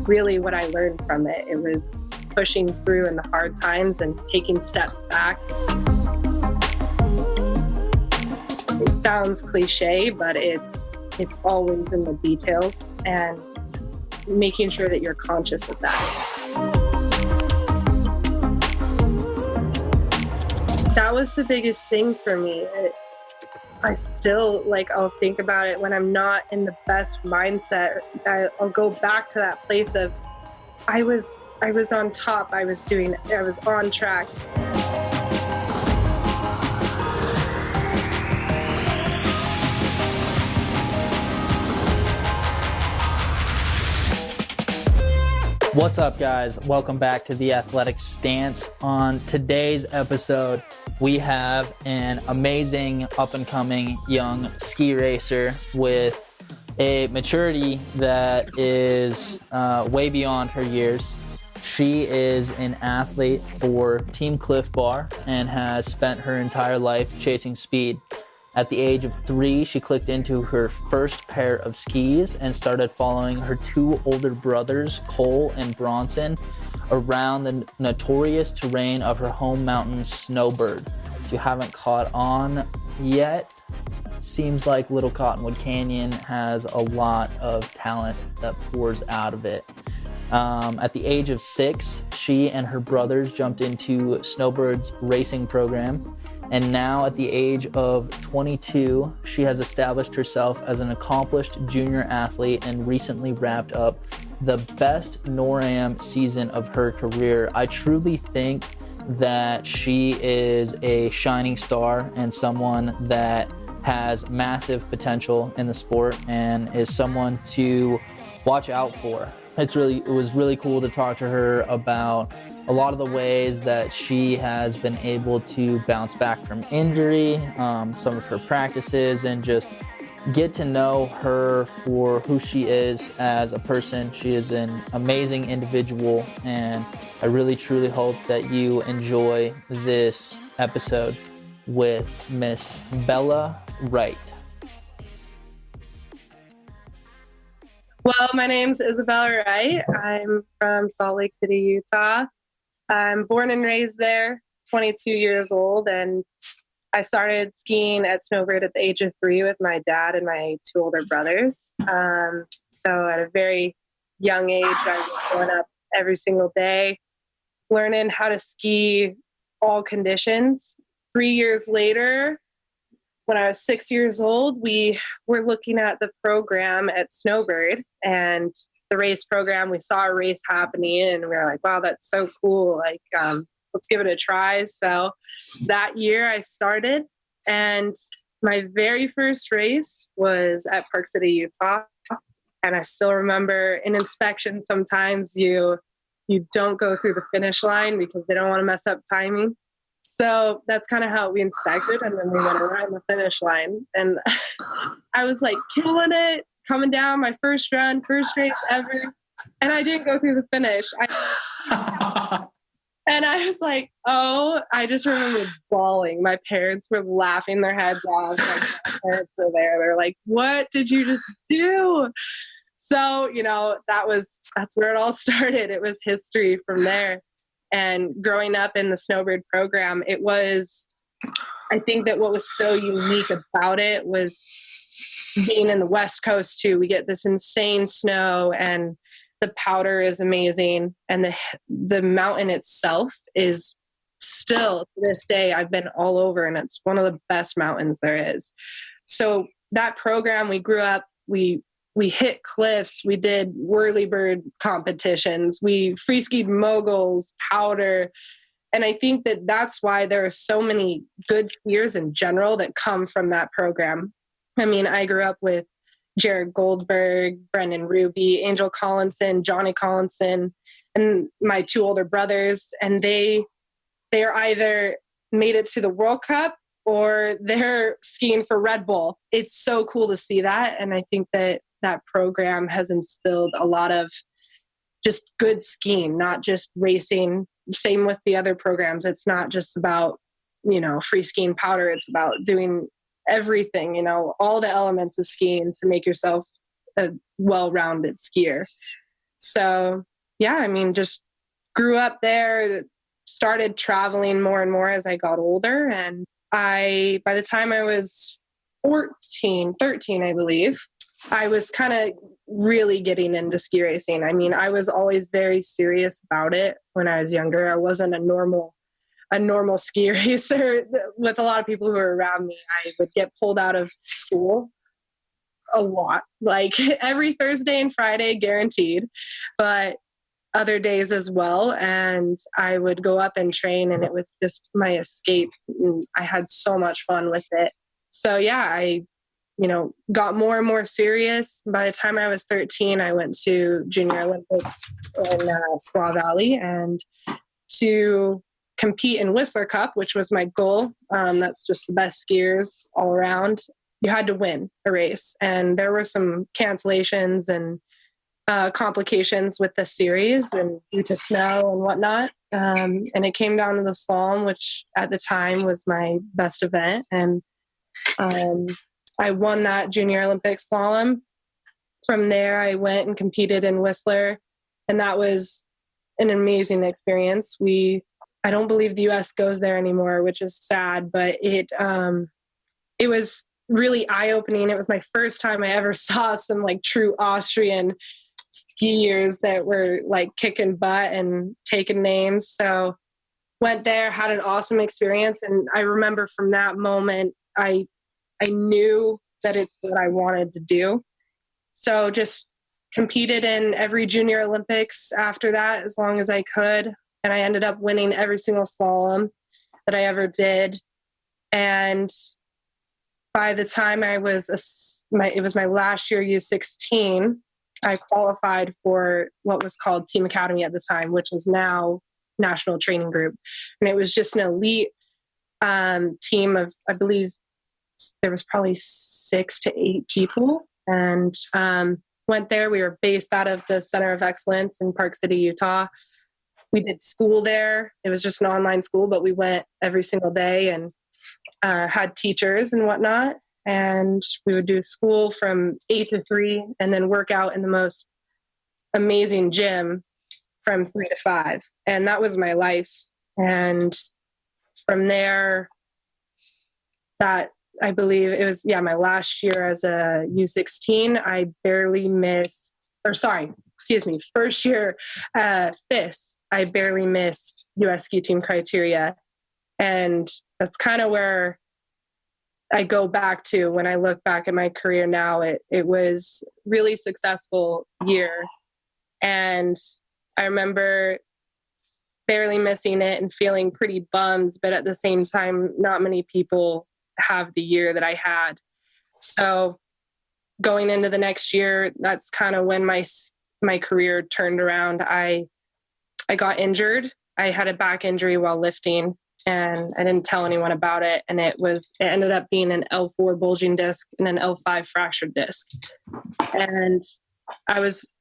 really what I learned from it. It was pushing through in the hard times and taking steps back. It sounds cliche, but it's always in the details and making sure that you're conscious of that. That was the biggest thing for me. I still, I'll think about it when I'm not in the best mindset. I'll go back to that place of, I was on top. I was on track. What's up, guys? Welcome back to The Athletic Stance. On today's episode, we have an amazing up-and-coming young ski racer with a maturity that is way beyond her years. She is an athlete for Team Cliff Bar and has spent her entire life chasing speed. At the age of 3, she clicked into her first pair of skis and started following her 2 older brothers, Cole and Bronson, around the notorious terrain of her home mountain, Snowbird. If you haven't caught on yet, seems like Little Cottonwood Canyon has a lot of talent that pours out of it. At the age of 6, she and her brothers jumped into Snowbird's racing program. And now at the age of 22, she has established herself as an accomplished junior athlete and recently wrapped up the best NORAM season of her career. I truly think that she is a shining star and someone that has massive potential in the sport and is someone to watch out for. It was really cool to talk to her about a lot of the ways that she has been able to bounce back from injury, some of her practices, and just get to know her for who she is as a person. She is an amazing individual, and I really truly hope that you enjoy this episode with Miss Bella Wright. Well, my name's Isabella Wright. I'm from Salt Lake City, Utah. I'm born and raised there, 22 years old, and I started skiing at Snowbird at the age of 3 with my dad and my 2 older brothers. So at a very young age, I was going up every single day, learning how to ski all conditions. 3 years later, when I was 6 years old, we were looking at the program at Snowbird and the race program. We saw a race happening and we were like, wow, that's so cool. Let's give it a try. So that year I started, and my very first race was at Park City, Utah. And I still remember in inspection, sometimes you don't go through the finish line because they don't want to mess up timing. So that's kind of how we inspected, and then we went around the finish line. And I was killing it, coming down my first run, first race ever. And I didn't go through the finish. And I was I just remember bawling. My parents were laughing their heads off. My parents were there. They're like, what did you just do? So, that's where it all started. It was history from there. And growing up in the Snowbird program, I think that what was so unique about it was being in the West Coast too. We get this insane snow and the powder is amazing. And the mountain itself is still, to this day, I've been all over, and it's one of the best mountains there is. So that program, we grew up, we hit cliffs, we did whirlybird competitions, we free skied moguls, powder. And I think that that's why there are so many good skiers in general that come from that program. I mean, I grew up with Jared Goldberg, Brendan Ruby, Angel Collinson, Johnny Collinson, and my 2 older brothers. And they're either made it to the World Cup or they're skiing for Red Bull. It's so cool to see that. And I think that program has instilled a lot of just good skiing, not just racing. Same with the other programs. It's not just about, free skiing powder. It's about doing everything, all the elements of skiing to make yourself a well-rounded skier. So yeah, I mean, just grew up there, started traveling more and more as I got older. And by the time I was 13, I believe, I was kind of really getting into ski racing. I mean, I was always very serious about it when I was younger. I wasn't a normal ski racer. With a lot of people who were around me, I would get pulled out of school a lot, like every Thursday and Friday, guaranteed, but other days as well. And I would go up and train, and it was just my escape. I had so much fun with it. So yeah, I got more and more serious. By the time I was 13, I went to Junior Olympics in Squaw Valley and to compete in Whistler Cup, which was my goal. That's just the best skiers all around. You had to win a race. And there were some cancellations and complications with the series and due to snow and whatnot. And it came down to the slalom, which at the time was my best event. And I won that Junior Olympic slalom. From there, I went and competed in Whistler, and that was an amazing experience. I don't believe the U.S. goes there anymore, which is sad, but it was really eye-opening. It was my first time I ever saw some like true Austrian skiers that were like kicking butt and taking names. So went there, had an awesome experience, and I remember from that moment, I knew that it's what I wanted to do. So just competed in every Junior Olympics after that, as long as I could. And I ended up winning every single slalom that I ever did. And by the time it was my last year, U16, I qualified for what was called Team Academy at the time, which is now National Training Group. And it was just an elite team of, I believe, there was probably 6 to 8 people, and went there. We were based out of the Center of Excellence in Park City, Utah. We did school there. It was just an online school, but we went every single day and had teachers and whatnot. And we would do school from 8 to 3 and then work out in the most amazing gym from 3 to 5. And that was my life. And from there, that I believe it was, my last year as a U16, I barely missed, first year FIS, I barely missed US ski team criteria. And that's kind of where I go back to when I look back at my career now. It was really successful year. And I remember barely missing it and feeling pretty bummed, but at the same time, not many people have the year that I had. So going into the next year, that's kind of when my career turned around. I got injured. I had a back injury while lifting, and I didn't tell anyone about it. And it ended up being an L4 bulging disc and an L5 fractured disc. And I was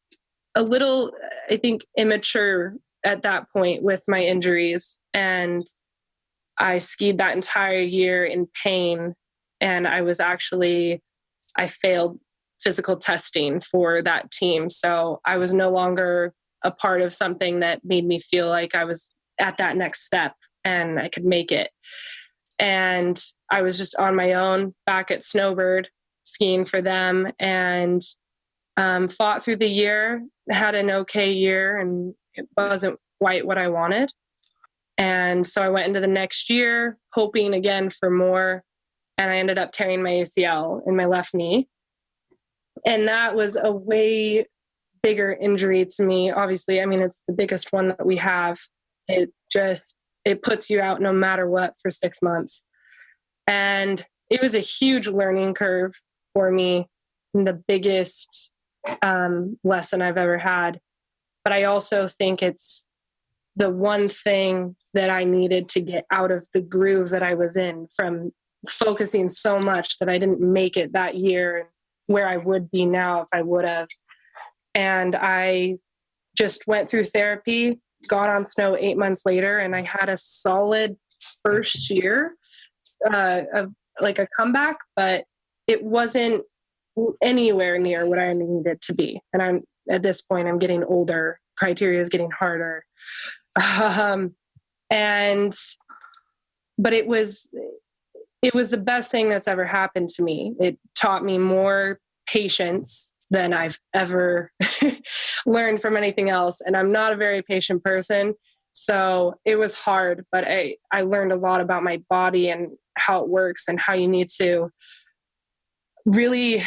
a little, I think, immature at that point with my injuries. And I skied that entire year in pain. And I failed physical testing for that team. So I was no longer a part of something that made me feel like I was at that next step and I could make it. And I was just on my own back at Snowbird skiing for them, and fought through the year, had an okay year, and it wasn't quite what I wanted. And so I went into the next year hoping again for more, and I ended up tearing my ACL in my left knee. And that was a way bigger injury to me. Obviously, I mean, it's the biggest one that we have. It puts you out no matter what for 6 months. And it was a huge learning curve for me, and the biggest lesson I've ever had. But I also think it's the one thing that I needed to get out of the groove that I was in from focusing so much that I didn't make it that year where I would be now if I would have. And I just went through therapy, got on snow 8 months later, and I had a solid first year of like a comeback, but it wasn't anywhere near what I needed to be. And at this point, I'm getting older. Criteria is getting harder. But it was the best thing that's ever happened to me. It taught me more patience than I've ever learned from anything else. And I'm not a very patient person. So it was hard, but I learned a lot about my body and how it works and how you need to really,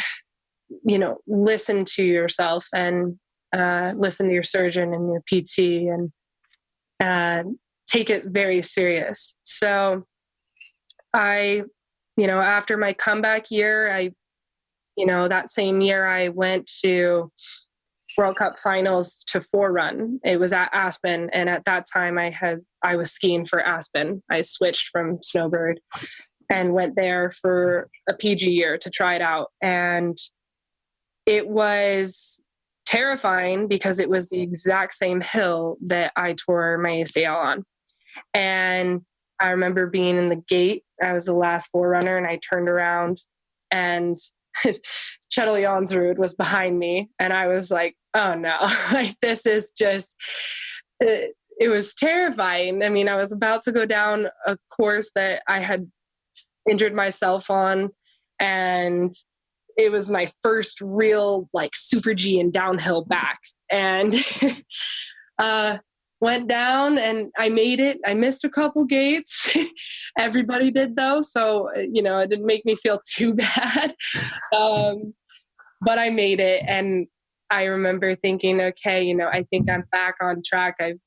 listen to yourself and listen to your surgeon and your PT and take it very serious. So after my comeback year, that same year I went to World Cup finals to 4-run. It was at Aspen. And at that time I was skiing for Aspen. I switched from snowbird and went there for a PG year to try it out. And it was terrifying because it was the exact same hill that I tore my ACL on. And I remember being in the gate. I was the last 4-runner, and I turned around and Chetel Jansrud was behind me. And I was like, oh no, like this is just, it was terrifying. I mean, I was about to go down a course that I had injured myself on. And it was my first real like super G and downhill back. And went down and I made it. I missed a couple gates. Everybody did though. So, it didn't make me feel too bad. But I made it. And I remember thinking, okay, I think I'm back on track. I've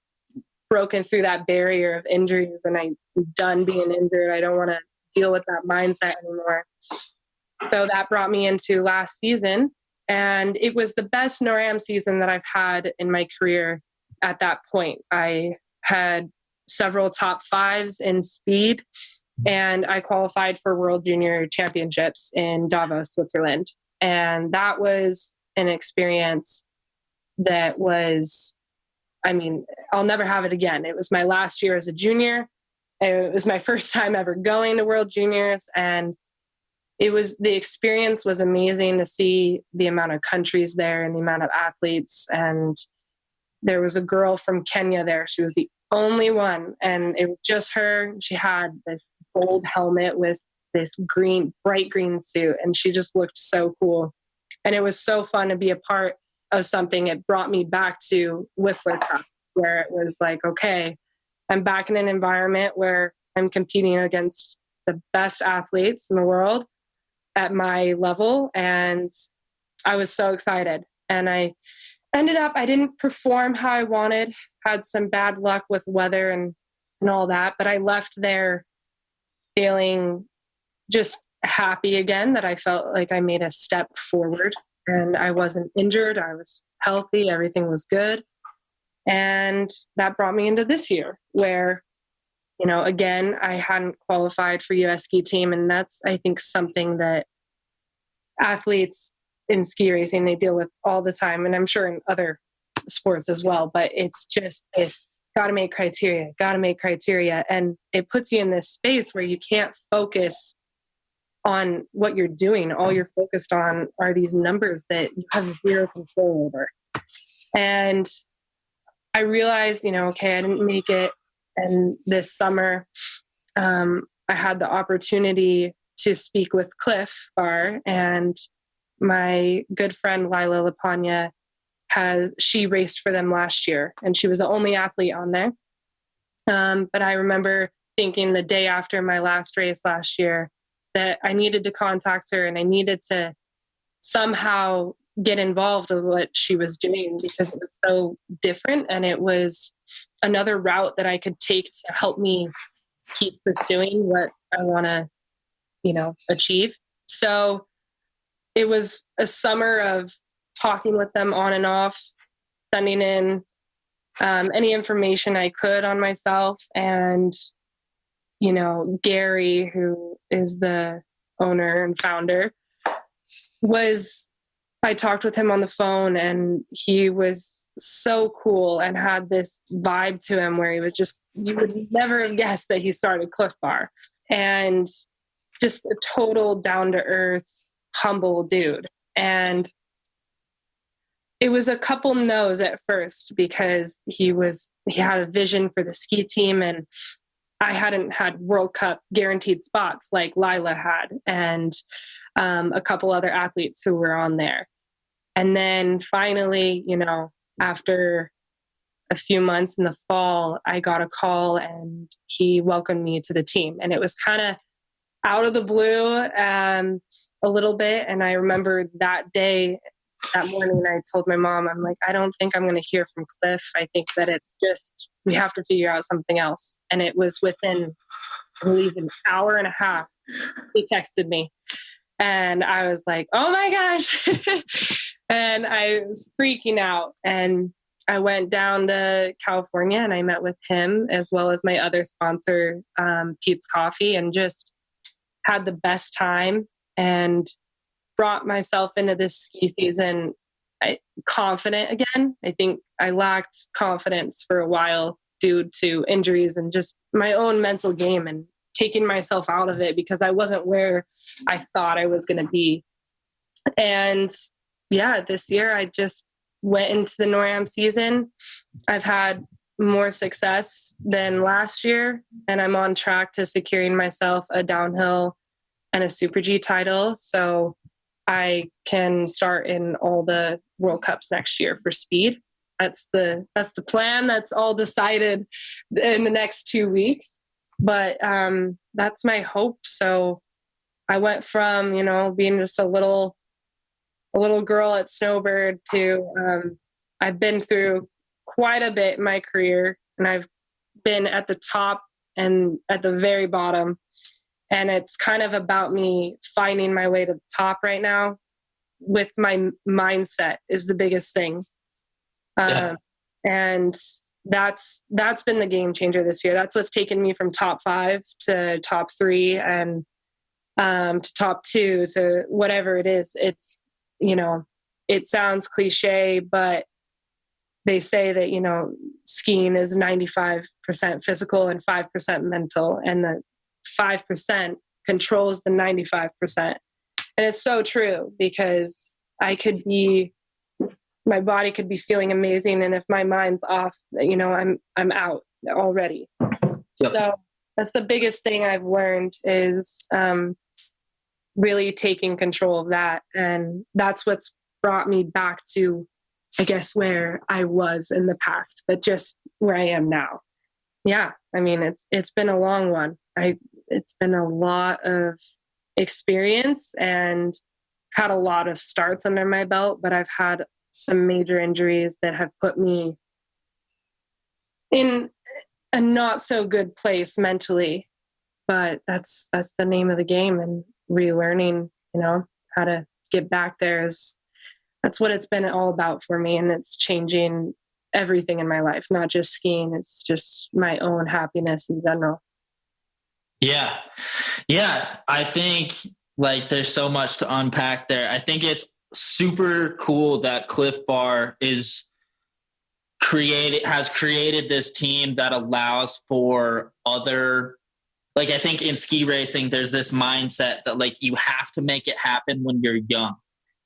broken through that barrier of injuries and I'm done being injured. I don't want to deal with that mindset anymore. So that brought me into last season. And it was the best NORAM season that I've had in my career. At that point, I had several top 5s in speed, and I qualified for World Junior Championships in Davos, Switzerland. And that was an experience that was, I'll never have it again. It was my last year as a junior. It was my first time ever going to World Juniors. And the experience was amazing to see the amount of countries there and the amount of athletes. And there was a girl from Kenya there. She was the only one. And it was just her. She had this gold helmet with this bright green suit. And she just looked so cool. And it was so fun to be a part of something. It brought me back to Whistler Cup, where it was like, okay, I'm back in an environment where I'm competing against the best athletes in the world at my level. And I was so excited. And I didn't perform how I wanted, had some bad luck with weather and all that, but I left there feeling just happy again that I felt like I made a step forward and I wasn't injured. I was healthy. Everything was good. And that brought me into this year where, again, I hadn't qualified for US ski team. And that's, I think, something that athletes in ski racing, they deal with all the time. And I'm sure in other sports as well, but it's just this got to make criteria. And it puts you in this space where you can't focus on what you're doing. All you're focused on are these numbers that you have zero control over. And I realized, okay, I didn't make it. And this summer, I had the opportunity to speak with Cliff Bar, and my good friend Lila Lapagna she raced for them last year, and she was the only athlete on there. But I remember thinking the day after my last race last year that I needed to contact her and I needed to somehow get involved with what she was doing because it was so different and it was another route that I could take to help me keep pursuing what I want to, achieve. So it was a summer of talking with them on and off, sending in any information I could on myself. And, Gary, who is the owner and founder, I talked with him on the phone and he was so cool and had this vibe to him where he was you would never have guessed that he started Cliff Bar, and just a total down to earth, humble dude. And It was a couple no's at first because he had a vision for the ski team, and I hadn't had World Cup guaranteed spots like Lila had, and a couple other athletes who were on there. And then finally, after a few months in the fall, I got a call and he welcomed me to the team. And it was kind of out of the blue a little bit. And I remember that morning, I told my mom, I'm like, I don't think I'm going to hear from Cliff. I think that we have to figure out something else. And it was within, I believe, an hour and a half, he texted me. And I was like, oh my gosh. And I was freaking out. And I went down to California and I met with him as well as my other sponsor, Pete's Coffee, and just had the best time and brought myself into this ski season confident again. I think I lacked confidence for a while due to injuries and just my own mental game and taking myself out of it because I wasn't where I thought I was going to be. And yeah, this year I just went into the NORAM season. I've had more success than last year, and I'm on track to securing myself a downhill and a Super G title. So I can start in all the World Cups next year for speed. That's the plan. That's all decided in the next 2 weeks. But that's my hope. So I went from, being just a little girl at Snowbird to I've been through quite a bit in my career, and I've been at the top and at the very bottom. And it's kind of about me finding my way to the top right now with my mindset is the biggest thing. And that's been the game changer this year. That's what's taken me from top 5 to top 3 and to top 2. So whatever it is, it's, it sounds cliche, but they say that, skiing is 95% physical and 5% mental, and the 5% controls the 95%. And it's so true because my body could be feeling amazing. And if my mind's off, I'm out already. Yep. So that's the biggest thing I've learned is really taking control of that. And that's what's brought me back to, I guess, where I was in the past, but just where I am now. Yeah. I mean, it's been a long one. It's been a lot of experience and had a lot of starts under my belt, but I've had some major injuries that have put me in a not so good place mentally, but that's the name of the game, and relearning, how to get back there that's what it's been all about for me. And it's changing everything in my life, not just skiing. It's just my own happiness in general. Yeah. Yeah. I think there's so much to unpack there. I think it's super cool that Cliff Bar has created this team that allows for other, I think in ski racing, there's this mindset that you have to make it happen when you're young.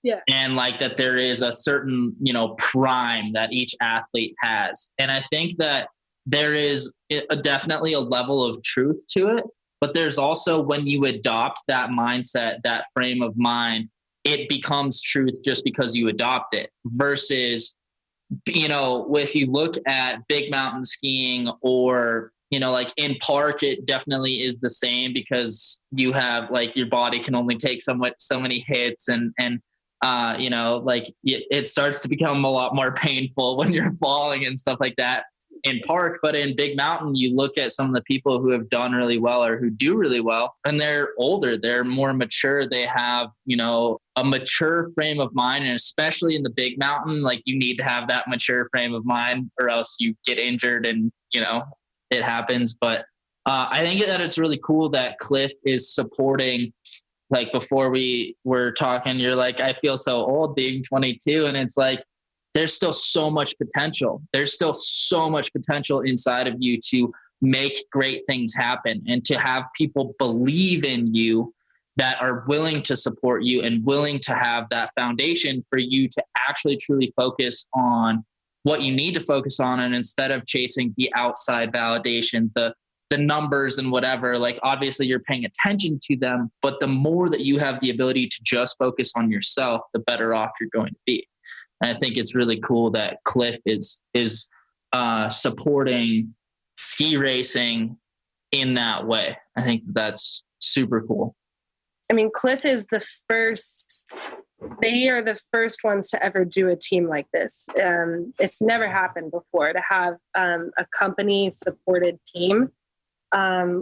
Yeah. And that there is a certain, prime that each athlete has. And I think that there is definitely a level of truth to it. But there's also, when you adopt that mindset, that frame of mind, it becomes truth just because you adopt it versus, if you look at big mountain skiing or, in park, it definitely is the same because you have your body can only take so many hits and it starts to become a lot more painful when you're falling and stuff like that in park. But in big mountain, you look at some of the people who have done really well or who do really well, and they're older, they're more mature. They have, a mature frame of mind. And especially in the big mountain, you need to have that mature frame of mind or else you get injured and, it happens. But I think that it's really cool that Cliff is supporting, before we were talking, you're I feel so old being 22. And it's there's still so much potential. There's still so much potential inside of you to make great things happen and to have people believe in you that are willing to support you and willing to have that foundation for you to actually truly focus on what you need to focus on. And instead of chasing the outside validation, the numbers and whatever, like obviously you're paying attention to them, but the more that you have the ability to just focus on yourself, the better off you're going to be. And I think it's really cool that Cliff is supporting ski racing in that way. I think that's super cool. I mean, Cliff is they are the first ones to ever do a team like this. It's never happened before to have a company supported team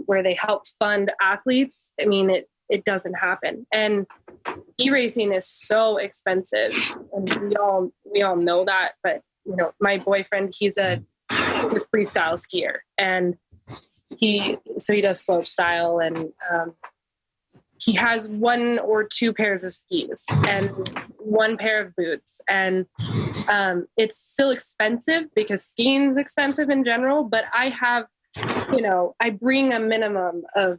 where they help fund athletes. I mean, it doesn't happen. And e-racing is so expensive, and we all know that. But you know, my boyfriend, he's a freestyle skier, and he does slope style, and he has 1 or 2 pairs of skis and 1 pair of boots. And it's still expensive because skiing is expensive in general, but I have, I bring a minimum of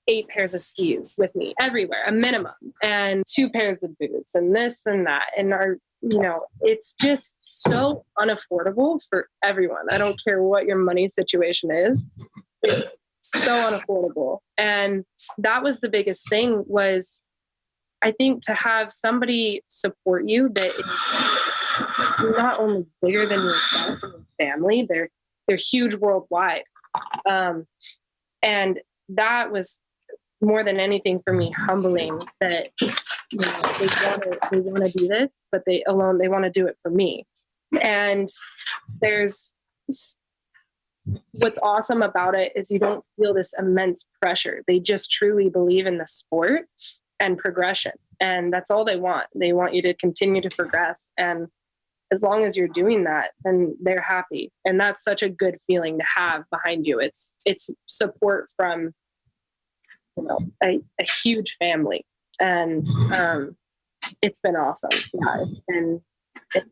8 pairs of skis with me everywhere, a minimum, and 2 pairs of boots and this and that. And it's just so unaffordable for everyone. I don't care what your money situation is. It's so unaffordable. And that was the biggest thing, was I think to have somebody support you that is not only bigger than yourself and your family, they're huge worldwide. And that was more than anything for me humbling, that they want to do this, but they want to do it for me. And what's awesome about it is you don't feel this immense pressure. They just truly believe in the sport and progression. And that's all they want. They want you to continue to progress. And as long as you're doing that, then they're happy. And that's such a good feeling to have behind you. It's support from, a huge family. And it's been awesome. Yeah, it's been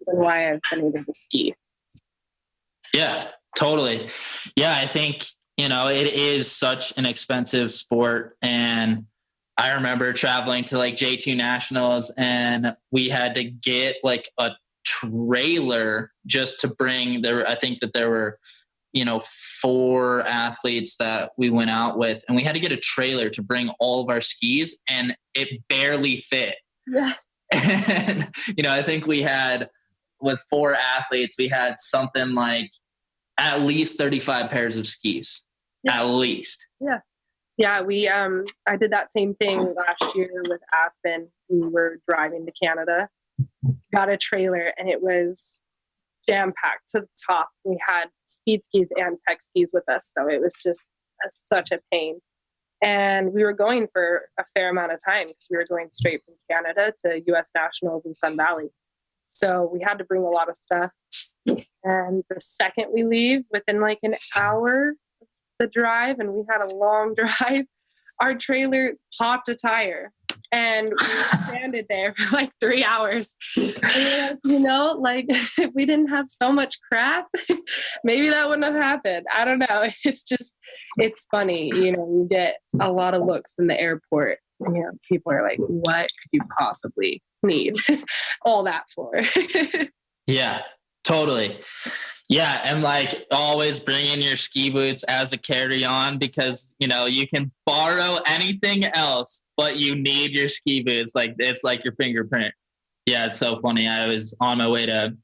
why I've been able to ski. Yeah. Totally. Yeah, I think, it is such an expensive sport. And I remember traveling to like J2 Nationals, and we had to get like a trailer just to bring I think that there were, 4 athletes that we went out with, and we had to get a trailer to bring all of our skis, and it barely fit. Yeah. And, I think we had, with 4 athletes, we had something like at least 35 pairs of skis, at least. Yeah. Yeah. I did that same thing last year with Aspen. We were driving to Canada, got a trailer, and it was jam-packed to the top. We had speed skis and tech skis with us. So it was just such a pain. And we were going for a fair amount of time because we were going straight from Canada to US Nationals in Sun Valley. So we had to bring a lot of stuff. And the second we leave, within like an hour of the drive, and we had a long drive, our trailer popped a tire, and we stranded there for like 3 hours. And, if we didn't have so much crap, maybe that wouldn't have happened. I don't know. It's funny. You get a lot of looks in the airport. People are like, what could you possibly need all that for? Yeah. Totally. Yeah. And like always bring in your ski boots as a carry-on, because, you can borrow anything else, but you need your ski boots. Like it's like your fingerprint. Yeah. It's so funny. I was on my way to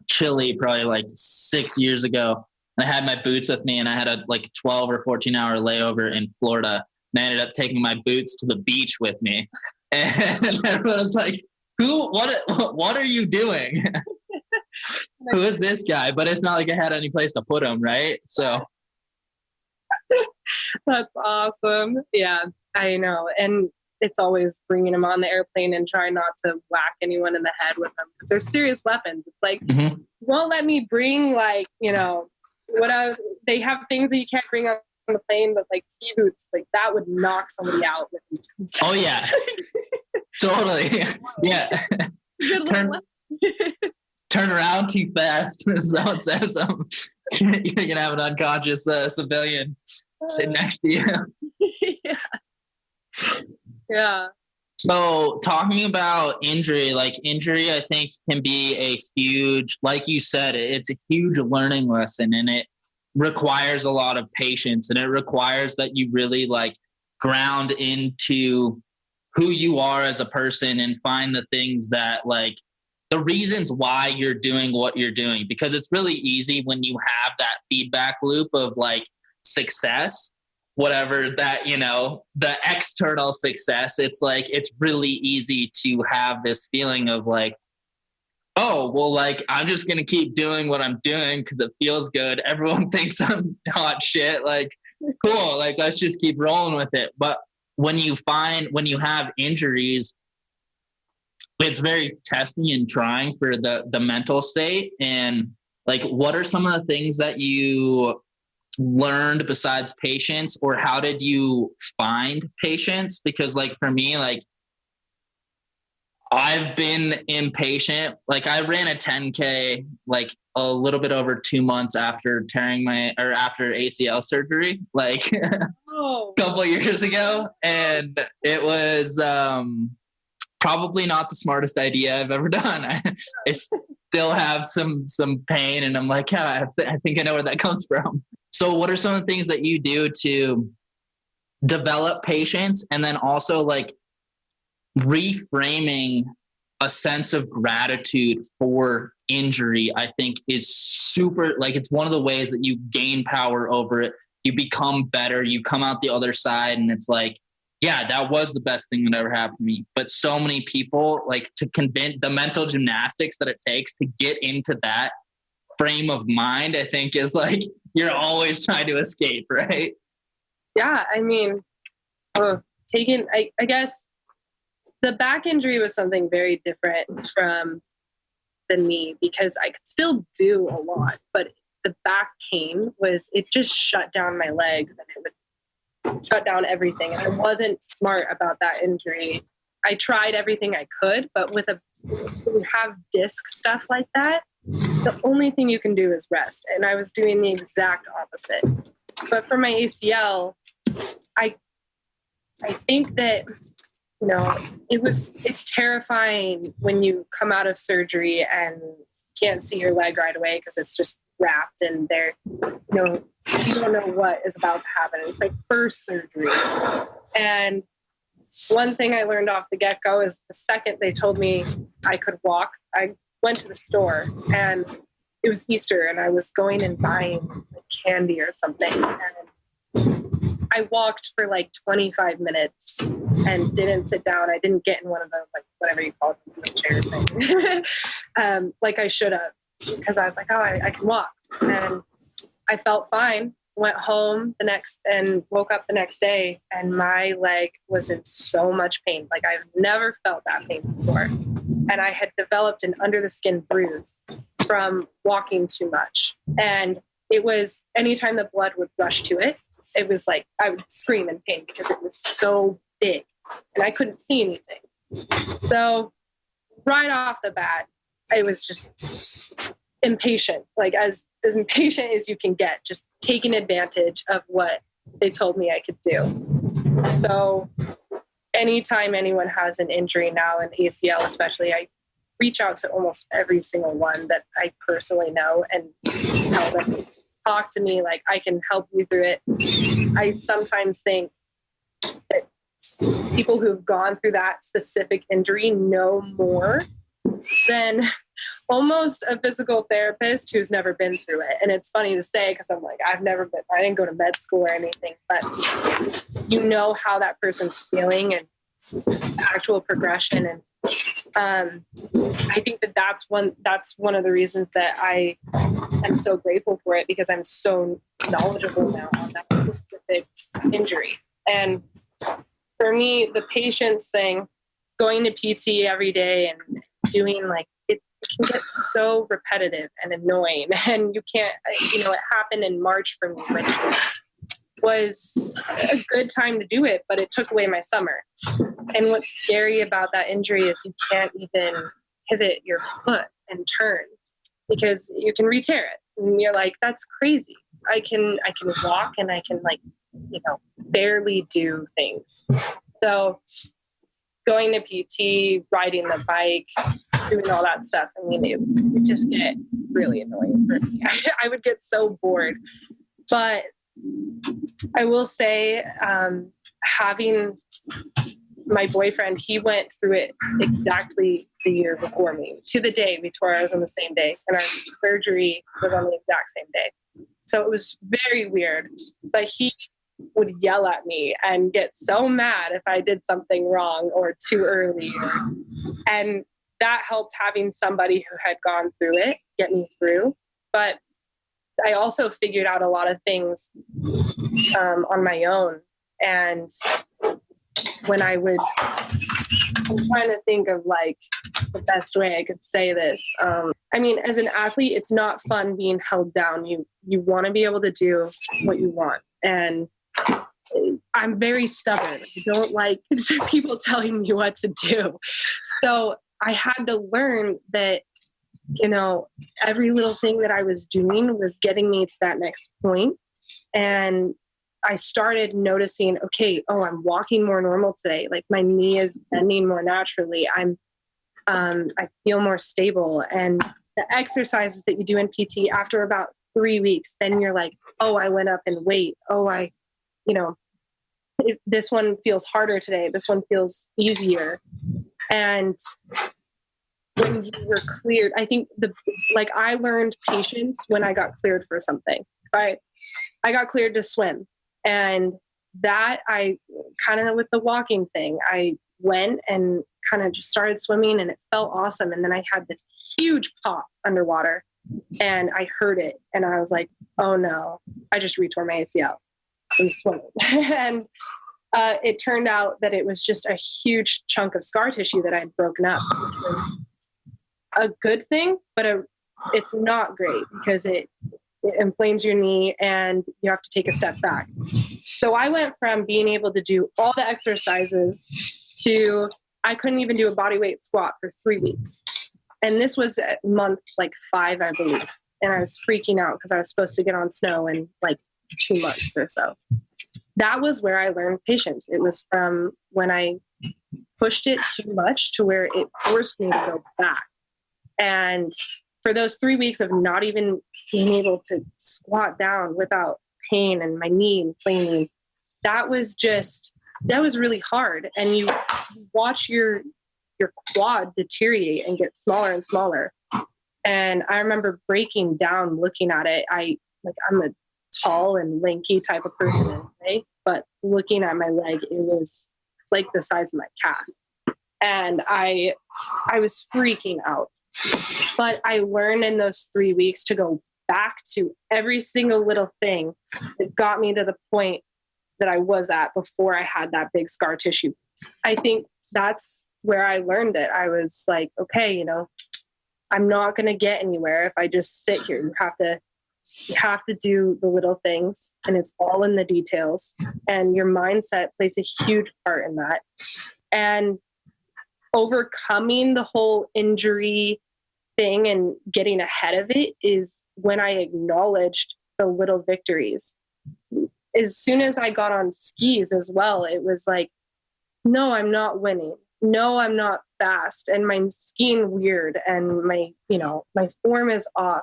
Chile probably like 6 years ago, and I had my boots with me, and I had a like 12 or 14 hour layover in Florida, and I ended up taking my boots to the beach with me. And everyone was like, what are you doing? Who is this guy? But it's not like I had any place to put him, right? So that's awesome. Yeah, I know. And it's always bringing them on the airplane and trying not to whack anyone in the head with them. They're serious weapons. It's like, won't let me bring they have things that you can't bring on the plane, but like ski boots, like that would knock somebody out with them. Oh yeah. Totally. Yeah. Turn around too fast. Someone says you're gonna have an unconscious civilian sitting next to you. Yeah. Yeah. So talking about injury, like injury, I think can be a huge, like you said, it's a huge learning lesson, and it requires a lot of patience, and it requires that you really like ground into who you are as a person and find the things that like the reasons why you're doing what you're doing, because it's really easy when you have that feedback loop of like success, whatever that, you know, the external success. It's like it's really easy to have this feeling of like, oh well, like I'm just gonna keep doing what I'm doing because it feels good, everyone thinks I'm hot shit, like cool, like let's just keep rolling with it. But when you have injuries, it's very testing and trying for the mental state. And like, what are some of the things that you learned besides patience, or how did you find patience? Because like for me, like I've been impatient. Like I ran a 10K like a little bit over 2 months after after ACL surgery, like a couple of years ago. And it was probably not the smartest idea I've ever done. I still have some pain, and I'm like, yeah, I think I know where that comes from. So what are some of the things that you do to develop patience, and then also like reframing a sense of gratitude for injury? I think is super, like it's one of the ways that you gain power over it. You become better, you come out the other side, and it's like, yeah, that was the best thing that ever happened to me. But so many people, like, to convince the mental gymnastics that it takes to get into that frame of mind, I think is like you're always trying to escape, right? Yeah. I mean, I guess the back injury was something very different from the knee, because I could still do a lot, but the back pain it just shut down my legs, and it would shut down everything. And I wasn't smart about that injury. I tried everything I could, but when you have disc stuff like that, the only thing you can do is rest. And I was doing the exact opposite. But for my ACL, I think that, you know, it's terrifying when you come out of surgery and can't see your leg right away because it's just wrapped, and you don't know what is about to happen. It's my first surgery. And one thing I learned off the get-go is the second they told me I could walk, I went to the store, and it was Easter, and I was going and buying candy or something. And I walked for like 25 minutes and didn't sit down. I didn't get in one of those, like, whatever you call them, chairs thing, like I should have, because I was like, oh, I can walk. And I felt fine, went home and woke up the next day, and my leg was in so much pain. Like I've never felt that pain before. And I had developed an under the skin bruise from walking too much. And it was anytime the blood would rush to it, it was like I would scream in pain because it was so big and I couldn't see anything. So right off the bat, I was just impatient, like as impatient as you can get, just taking advantage of what they told me I could do. So anytime anyone has an injury now, an ACL especially, I reach out to almost every single one that I personally know and tell them, talk to me, like I can help you through it. I sometimes think that people who've gone through that specific injury know more than almost a physical therapist who's never been through it. And it's funny to say, because I'm like, I didn't go to med school or anything, but you know how that person's feeling and actual progression. And I think that's one of the reasons that I am so grateful for it, because I'm so knowledgeable now on that specific injury. And for me, the patience thing, going to PT every day and doing like, it can get so repetitive and annoying, and you can't, it happened in March for me, which was a good time to do it, but it took away my summer. And what's scary about that injury is you can't even pivot your foot and turn, because you can re-tear it. And you're like, that's crazy. I can walk and I can barely do things. So going to PT, riding the bike, doing all that stuff, I mean, it would just get really annoying for me. I would get so bored. But I will say, having my boyfriend, he went through it exactly the year before me. To the day, we tore ours on the same day, and our surgery was on the exact same day. So it was very weird. But he would yell at me and get so mad if I did something wrong or too early. And that helped, having somebody who had gone through it get me through. But I also figured out a lot of things on my own. And when I'm trying to think of like the best way I could say this. I mean, as an athlete, it's not fun being held down. You want to be able to do what you want. And I'm very stubborn. I don't like people telling me what to do. So I had to learn that, you know, every little thing that I was doing was getting me to that next point. And I started noticing, okay, I'm walking more normal today. Like my knee is bending more naturally. I feel more stable. And the exercises that you do in PT, after about 3 weeks, then you're like, I went up in weight. This one feels harder today. This one feels easier. And when you were cleared, I think I learned patience when I got cleared for something. Right? I got cleared to swim. And that I kind of, with the walking thing, I went and kind of just started swimming, and it felt awesome. And then I had this huge pop underwater, and I heard it. And I was like, oh no, I just retore my ACL from swimming. And it turned out that it was just a huge chunk of scar tissue that I had broken up, which was a good thing, but it's not great because it inflames your knee and you have to take a step back. So I went from being able to do all the exercises to I couldn't even do a body weight squat for 3 weeks. And this was at month 5, I believe. And I was freaking out because I was supposed to get on snow in 2 months or so. That was where I learned patience. It was from when I pushed it too much to where it forced me to go back. And for those 3 weeks of not even being able to squat down without pain and my knee inflaming, that was really hard. And you watch your quad deteriorate and get smaller and smaller. And I remember breaking down looking at it. I'm a tall and lanky type of person anyway, but looking at my leg, it's like the size of my calf. And I was freaking out. But I learned in those 3 weeks to go back to every single little thing that got me to the point that I was at before I had that big scar tissue. I think that's where I learned it. I was like, okay, I'm not going to get anywhere if I just sit here. You have to do the little things, and it's all in the details. And your mindset plays a huge part in that. And overcoming the whole injury thing and getting ahead of it is when I acknowledged the little victories. As soon as I got on skis as well, it was like, no, I'm not winning. No, I'm not fast. And my skiing weird and my form is off.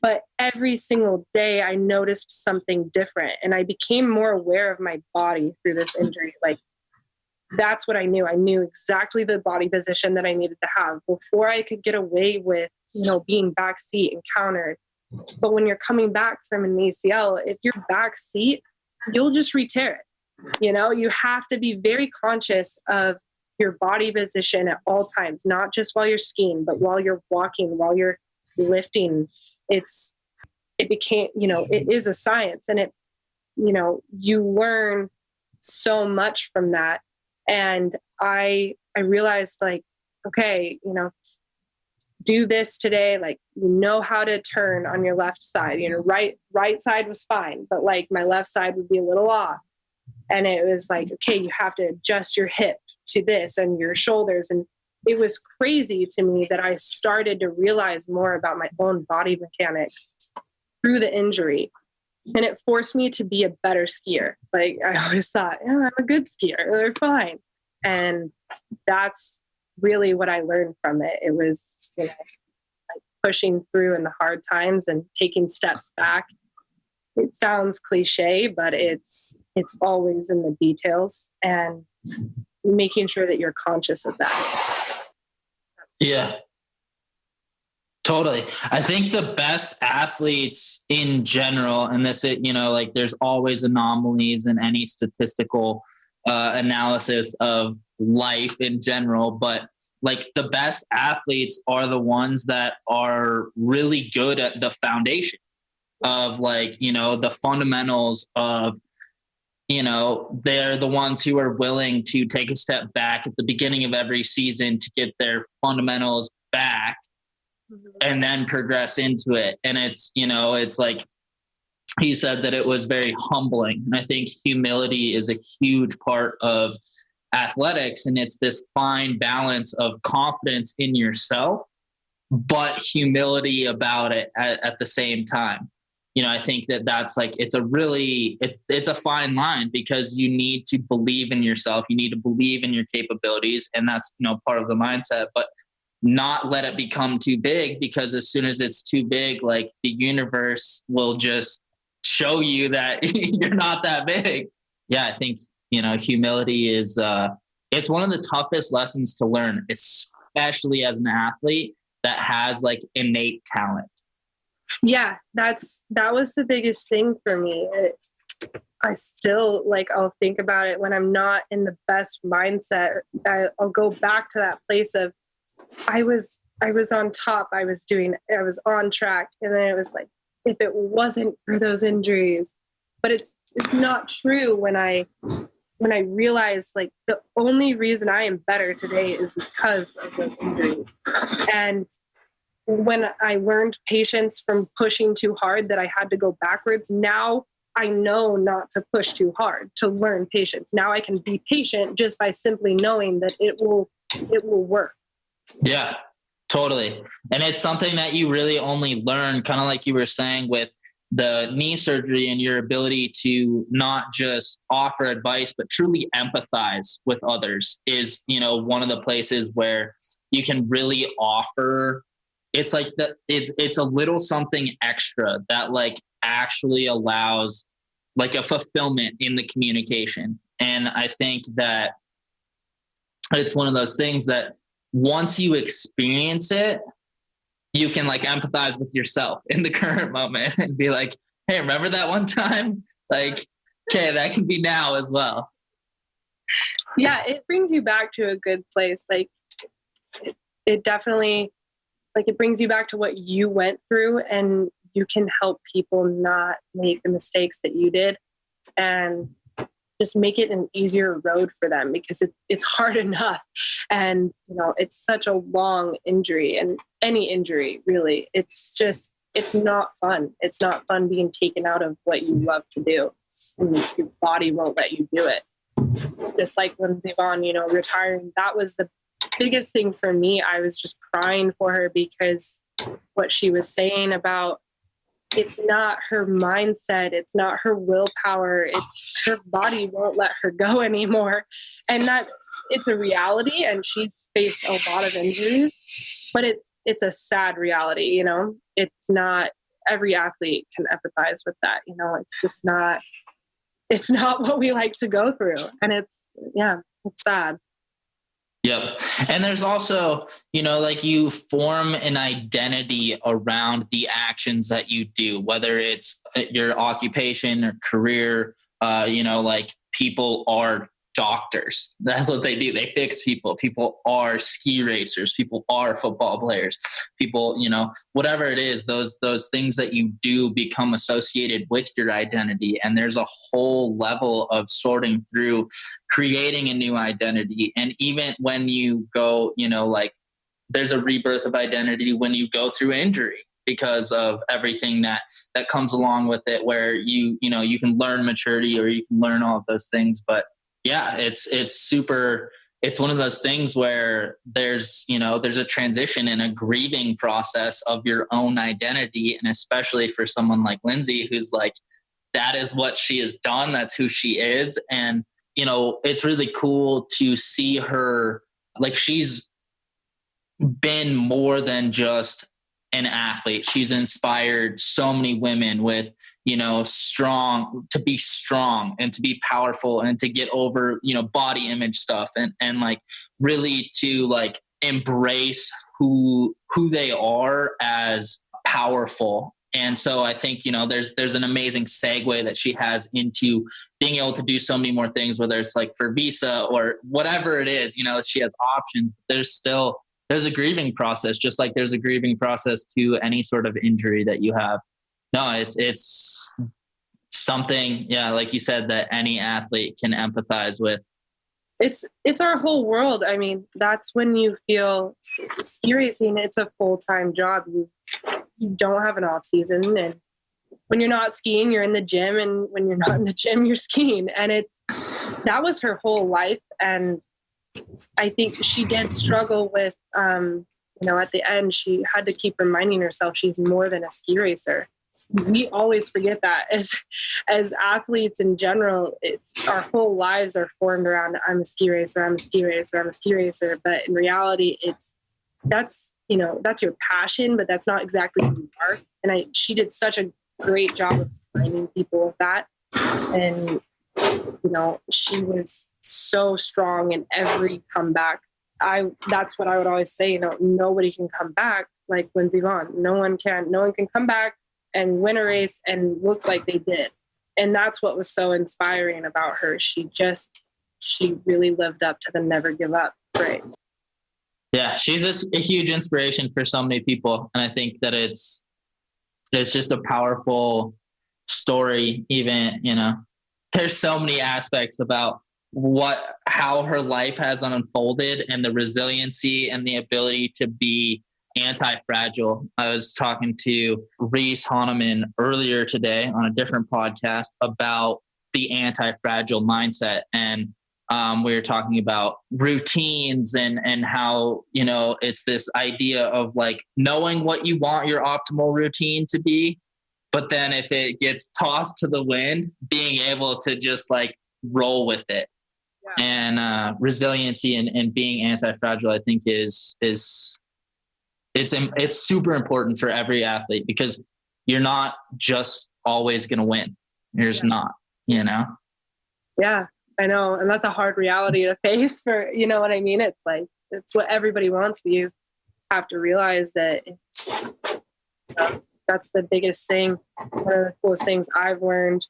But every single day I noticed something different, and I became more aware of my body through this injury. That's what I knew. I knew exactly the body position that I needed to have before I could get away with, being backseat and countered. But when you're coming back from an ACL, if you're backseat, you'll just re-tear it. You have to be very conscious of your body position at all times, not just while you're skiing, but while you're walking, while you're lifting. It is a science, and you learn so much from that. And I realized okay, do this today. How to turn on your left side, right side was fine, but my left side would be a little off. And it was okay, you have to adjust your hip to this and your shoulders. And it was crazy to me that I started to realize more about my own body mechanics through the injury. And it forced me to be a better skier. I always thought, I'm a good skier. They're fine. And that's really what I learned from it. It was, like pushing through in the hard times and taking steps back. It sounds cliche, but it's always in the details and making sure that you're conscious of that. Yeah. Totally. I think the best athletes in general, and this, like there's always anomalies in any statistical analysis of life in general, but like the best athletes are the ones that are really good at the foundation of the fundamentals of, they're the ones who are willing to take a step back at the beginning of every season to get their fundamentals back and then progress into it. And it's, it's like he said that it was very humbling. And I think humility is a huge part of athletics. And it's this fine balance of confidence in yourself, but humility about it at the same time. I think that's like, it's a fine line, because you need to believe in yourself. You need to believe in your capabilities. And that's, part of the mindset, but not let it become too big, because as soon as it's too big, like the universe will just show you that you're not that big. Yeah. I think, humility is, it's one of the toughest lessons to learn, especially as an athlete that has like innate talent. Yeah, that was the biggest thing for me. I still I'll think about it when I'm not in the best mindset. I'll go back to that place of I was on top. I was on track. And then it was like, if it wasn't for those injuries, but it's not true when I realized like the only reason I am better today is because of those injuries. And when I learned patience from pushing too hard, that I had to go backwards. Now I know not to push too hard, to learn patience. Now I can be patient just by simply knowing that it will work. Yeah, totally. And it's something that you really only learn, kind of like you were saying with the knee surgery, and your ability to not just offer advice, but truly empathize with others is, one of the places where you can really offer. It's like it's a little something extra that like actually allows like a fulfillment in the communication. And I think that it's one of those things that once you experience it, you can like empathize with yourself in the current moment and be like, hey, remember that one time? Like, okay, that can be now as well. Yeah, it brings you back to a good place. Like it definitely, like it brings you back to what you went through, and you can help people not make the mistakes that you did and just make it an easier road for them, because it's hard enough. And, it's such a long injury, and any injury really, it's not fun. It's not fun being taken out of what you love to do, and your body won't let you do it. Just like Lindsey Vonn, retiring, that was the biggest thing for me. I was just crying for her, because what she was saying about, it's not her mindset, it's not her willpower, it's her body won't let her go anymore. And that it's a reality, and she's faced a lot of injuries, but it's a sad reality. It's not every athlete can empathize with that. It's not what we like to go through, and it's sad. Yep. And there's also, like you form an identity around the actions that you do, whether it's your occupation or career, like people are doctors. That's what they do. They fix people. People are ski racers. People are football players. People, whatever it is, those things that you do become associated with your identity. And there's a whole level of sorting through creating a new identity. And even when you go, like there's a rebirth of identity when you go through injury, because of everything that comes along with it, where you can learn maturity, or you can learn all of those things. But yeah, it's one of those things where there's a transition and a grieving process of your own identity. And especially for someone like Lindsey, who's like, that is what she has done. That's who she is. And, it's really cool to see her, like, she's been more than just an athlete. She's inspired so many women with, to be strong and to be powerful and to get over, body image stuff and like really to like embrace who they are as powerful. And so I think, there's an amazing segue that she has into being able to do so many more things, whether it's like for visa or whatever it is, she has options. There's a grieving process, just like there's a grieving process to any sort of injury that you have. No, it's something, yeah, like you said, that any athlete can empathize with. It's our whole world. I mean, that's when you feel ski racing. It's a full-time job. You don't have an off season, and when you're not skiing, you're in the gym, and when you're not in the gym, you're skiing. And that was her whole life. And I think she did struggle with, at the end, she had to keep reminding herself she's more than a ski racer. We always forget that as athletes in general. Our whole lives are formed around, I'm a ski racer, I'm a ski racer, I'm a ski racer. But in reality, that's your passion, but that's not exactly who you are. And she did such a great job of reminding people of that. And, she was so strong in every comeback. That's what I would always say, nobody can come back like Lindsey Vonn. No one can come back and win a race and look like they did. And that's what was so inspiring about her. She really lived up to the never give up phrase. Yeah, she's a huge inspiration for so many people. And I think that it's just a powerful story. Even, there's so many aspects about how her life has unfolded and the resiliency and the ability to be anti-fragile. I was talking to Reese Hahnemann earlier today on a different podcast about the anti-fragile mindset. And we were talking about routines and how, it's this idea of like knowing what you want your optimal routine to be. But then if it gets tossed to the wind, being able to just like roll with it. Yeah. And resiliency and being anti-fragile, I think it's super important for every athlete, because you're not just always going to win. You're just not, Yeah, I know. And that's a hard reality to face for, you know what I mean? It's like, it's what everybody wants, but you have to realize that that's the biggest thing. One of the coolest things I've learned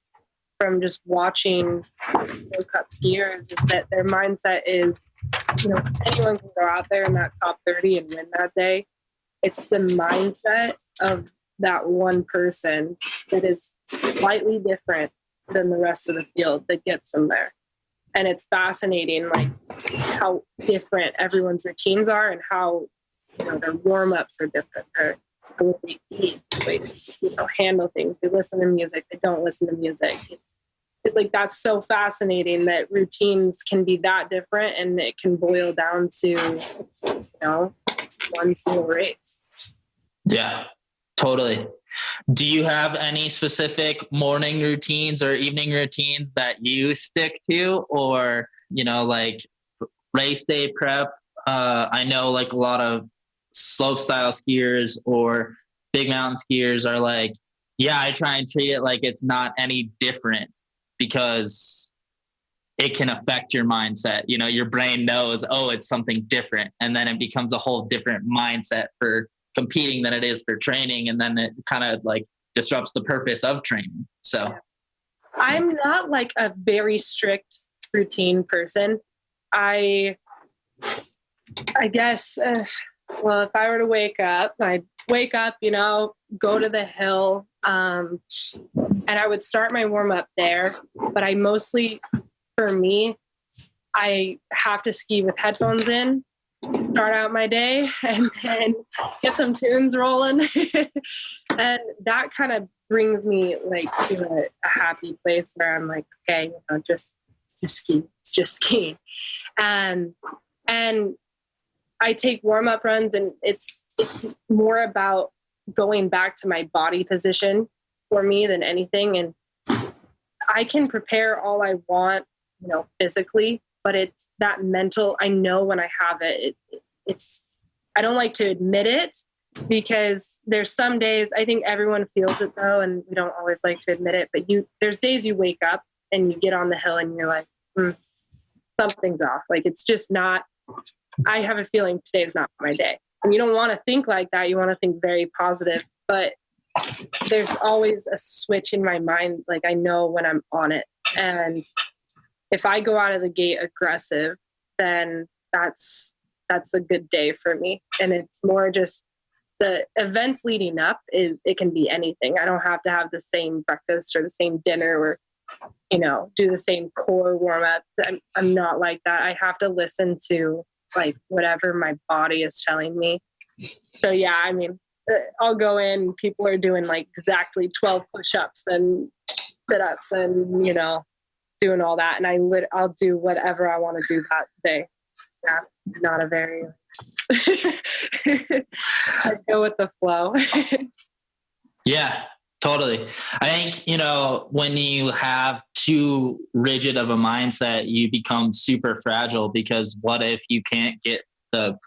from just watching World Cup skiers is that their mindset is, anyone can go out there in that top 30 and win that day. It's the mindset of that one person that is slightly different than the rest of the field that gets them there. And it's fascinating, like how different everyone's routines are and how, their warm-ups are different. The way they eat, the way they, handle things. They listen to music. They don't listen to music. Like, that's so fascinating that routines can be that different, and it can boil down to, one single race. Yeah, totally. Do you have any specific morning routines or evening routines that you stick to, or, like race day prep? I know like a lot of slope style skiers or big mountain skiers are like, yeah, I try and treat it like it's not any different, because it can affect your mindset. Your brain knows, it's something different. And then it becomes a whole different mindset for competing than it is for training. And then it kind of like disrupts the purpose of training. So I'm not like a very strict routine person. I guess, well, if I were to wake up, I'd wake up, go to the hill, and I would start my warm up there. But I mostly, for me, I have to ski with headphones in, start out my day, and then get some tunes rolling. And that kind of brings me like to a happy place where I'm like, okay, just ski, it's just skiing. And I take warm-up runs, and it's more about going back to my body position for me than anything. And I can prepare all I want physically, but it's that mental. I know when I have it, it's, I don't like to admit it because there's some days, I think everyone feels it though, and we don't always like to admit it, but there's days you wake up and you get on the hill and you're like, something's off. Like, it's just not, I have a feeling today is not my day. And you don't want to think like that. You want to think very positive, but there's always a switch in my mind. Like, I know when I'm on it. And if I go out of the gate aggressive, then that's a good day for me. And it's more just the events leading up it can be anything. I don't have to have the same breakfast or the same dinner or, do the same core warm up. I'm not like that. I have to listen to like whatever my body is telling me. So yeah, I mean, I'll go in, people are doing like exactly 12 push-ups and sit-ups and, doing all that. And I'll do whatever I want to do that day. Yeah, not a very, I go with the flow. Yeah, totally. I think, when you have too rigid of a mindset, you become super fragile, because what if you can't get the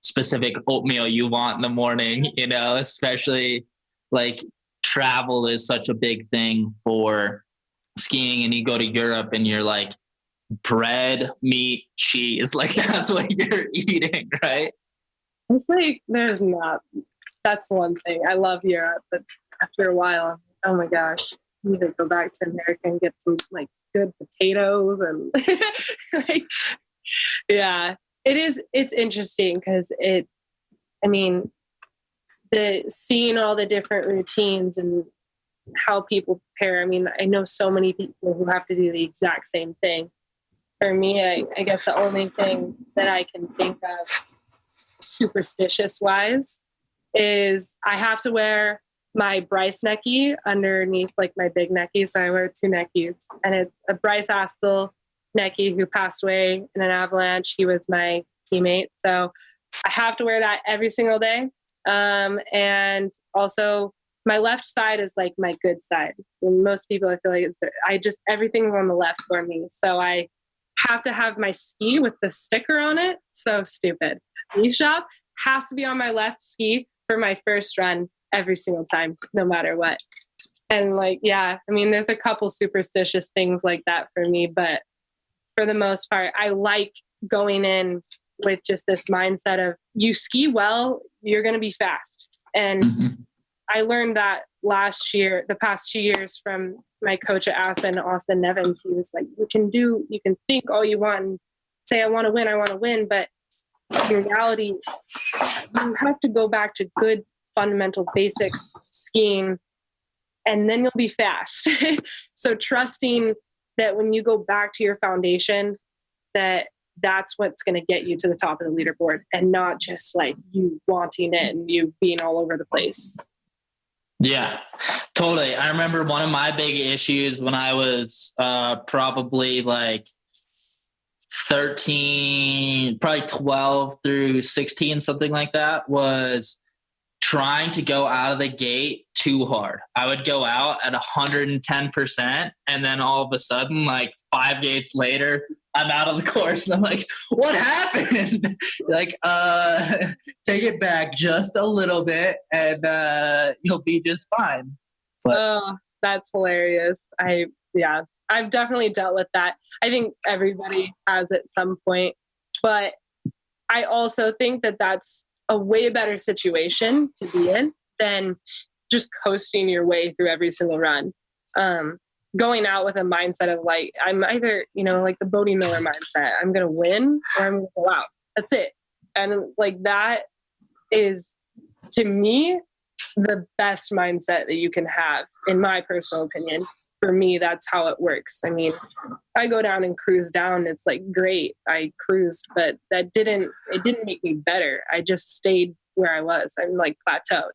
specific oatmeal you want in the morning, especially like travel is such a big thing for skiing, and you go to Europe and you're like bread, meat, cheese, like that's what you're eating, right? It's like, that's one thing. I love Europe, but after a while, oh my gosh, I need to go back to America and get some like good potatoes and like, yeah, it's interesting because seeing all the different routines and how people prepare. I mean, I know so many people who have to do the exact same thing. For me, I guess the only thing that I can think of superstitious wise is I have to wear my Bryce necky underneath like my big necky. So I wear two neckies, and it's a Bryce Astle necky who passed away in an avalanche. He was my teammate. So I have to wear that every single day. And also my left side is like my good side. And most people, I feel like everything's on the left for me. So I have to have my ski with the sticker on it. So stupid. Ski shop has to be on my left ski for my first run every single time, no matter what. And like, yeah, I mean, there's a couple superstitious things like that for me, but for the most part, I like going in with just this mindset of you ski well, you're going to be fast. And I learned that the past 2 years from my coach at Aspen, Austin Nevins. He was like, you can think all you want and say, I want to win. But in reality, you have to go back to good fundamental basics skiing, and then you'll be fast. So trusting that when you go back to your foundation, that's what's going to get you to the top of the leaderboard, and not just like you wanting it and you being all over the place. Yeah, totally. I remember one of my big issues when I was probably like 13, probably 12 through 16, something like that, was trying to go out of the gate too hard. I would go out at 110%, and then all of a sudden, like 5 gates later, I'm out of the course, and I'm like, what happened? Like, take it back just a little bit, and you'll be just fine. But, oh, that's hilarious. I've definitely dealt with that. I think everybody has at some point, but I also think that that's a way better situation to be in than just coasting your way through every single run. Going out with a mindset of like, I'm either, like the Bodie Miller mindset, I'm going to win or I'm going to go out. That's it. And like, that is, to me, the best mindset that you can have, in my personal opinion. For me, that's how it works. I mean, I go down and cruise down. It's like, great, I cruised, but it didn't make me better. I just stayed where I was. I'm like plateaued.